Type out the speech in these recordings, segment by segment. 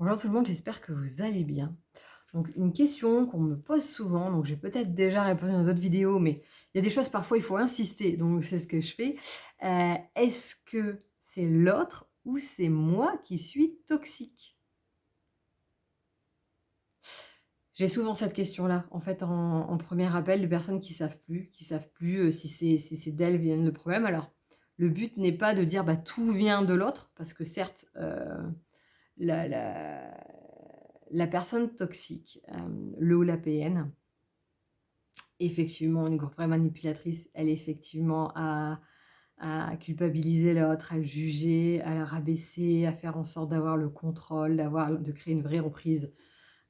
Bonjour tout le monde, j'espère que vous allez bien. Donc une question qu'on me pose souvent, donc j'ai peut-être déjà répondu dans d'autres vidéos, mais il y a des choses parfois il faut insister, donc c'est ce que je fais. Est-ce que c'est l'autre ou c'est moi qui suis toxique? J'ai souvent cette question-là, en fait, en premier appel, de personnes qui savent plus, si c'est d'elles viennent le problème. Alors, le but n'est pas de dire: «Bah, tout vient de l'autre», parce que certes, la la la personne toxique, le ou la PN, effectivement, une vraie manipulatrice, elle effectivement à culpabiliser l'autre, à le juger, à la rabaisser, à faire en sorte d'avoir le contrôle, de créer une vraie emprise,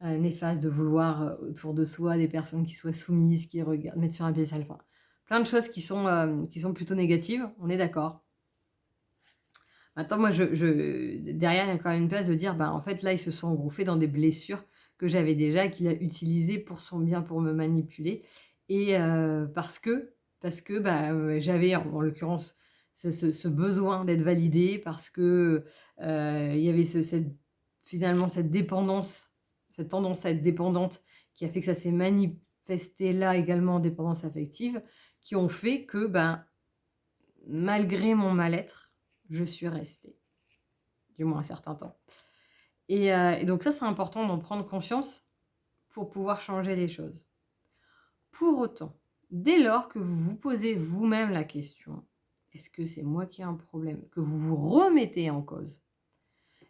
néfaste, de vouloir, autour de soi des personnes qui soient soumises, qui regardent mettre sur un piédestal, enfin, plein de choses qui sont plutôt négatives, on est d'accord. Maintenant moi derrière, il y a quand même une place de dire: «Bah, en fait, là, ils se sont engouffrés dans des blessures que j'avais déjà, qu'il a utilisées pour son bien, pour me manipuler» et parce que, bah, j'avais en l'occurrence ce besoin d'être validée parce que, il y avait finalement cette dépendance, cette tendance à être dépendante qui a fait que ça s'est manifesté là également en dépendance affective, qui ont fait que, ben, malgré mon mal-être, je suis restée, du moins un certain temps et donc ça, c'est important d'en prendre conscience pour pouvoir changer les choses. Pour autant, dès lors que vous vous posez vous-même la question: «Est-ce que c'est moi qui ai un problème?» que vous vous remettez en cause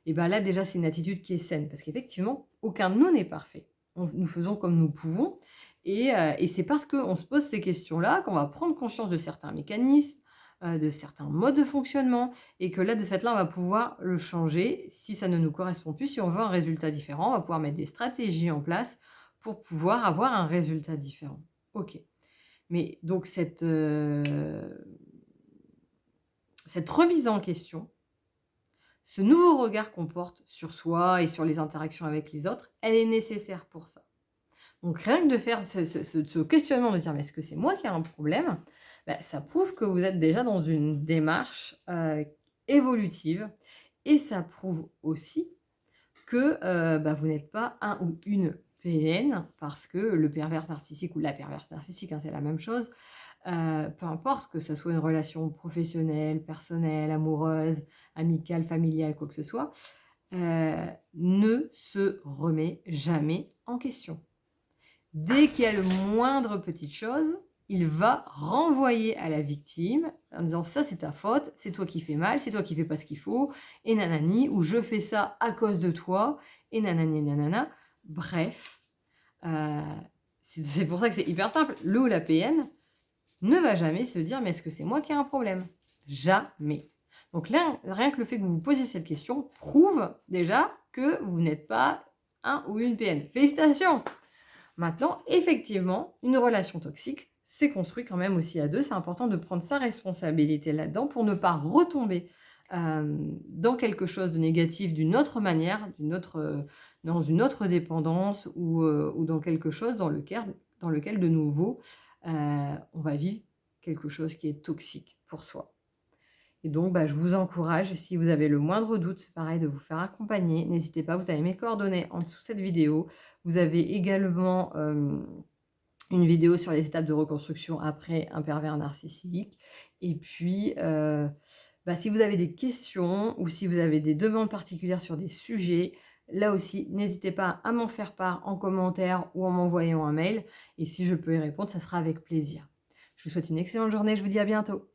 et ben là, déjà, c'est une attitude qui est saine parce qu'effectivement, aucun de nous n'est parfait. Nous faisons comme nous pouvons et c'est parce qu'on se pose ces questions-là qu'on va prendre conscience de certains mécanismes, de certains modes de fonctionnement et que là, de ce fait-là, on va pouvoir le changer si ça ne nous correspond plus. Si on veut un résultat différent, on va pouvoir mettre des stratégies en place pour pouvoir avoir un résultat différent. OK. Mais donc cette remise en question, ce nouveau regard qu'on porte sur soi et sur les interactions avec les autres, elle est nécessaire pour ça. Donc rien que de faire ce questionnement, de dire: «Mais est-ce que c'est moi qui ai un problème?» bah, ça prouve que vous êtes déjà dans une démarche, évolutive et ça prouve aussi que, bah, vous n'êtes pas un ou une PN parce que le pervers narcissique ou la perverse narcissique, hein, c'est la même chose, peu importe que ça soit une relation professionnelle, personnelle, amoureuse, amicale, familiale, quoi que ce soit, ne se remet jamais en question. Dès qu'il y a le moindre petite chose, il va renvoyer à la victime en disant: «Ça, c'est ta faute, c'est toi qui fais mal, c'est toi qui fais pas ce qu'il faut et nanani» ou «Je fais ça à cause de toi et nanani nanana». Bref, heu, c'est pour ça que c'est hyper simple. Le ou la PN ne va jamais se dire: «Mais est-ce que c'est moi qui ai un problème?» Jamais. Donc là, rien que le fait que vous vous posiez cette question prouve déjà que vous n'êtes pas un ou une PN. Félicitations! Maintenant, effectivement, une relation toxique, c'est construit quand même aussi à 2. C'est important de prendre sa responsabilité là-dedans pour ne pas retomber, dans quelque chose de négatif d'une autre manière, dans une autre dépendance ou dans quelque chose dans lequel de nouveau, on va vivre quelque chose qui est toxique pour soi. Et donc, bah, je vous encourage, si vous avez le moindre doute, pareil, de vous faire accompagner. N'hésitez pas, vous avez mes coordonnées en dessous de cette vidéo. Vous avez également, une vidéo sur les étapes de reconstruction après un pervers narcissique et puis, bah, si vous avez des questions ou si vous avez des demandes particulières sur des sujets, là aussi, n'hésitez pas à m'en faire part en commentaire ou en m'envoyant un mail et si je peux y répondre, ça sera avec plaisir. Je vous souhaite une excellente journée, je vous dis à bientôt.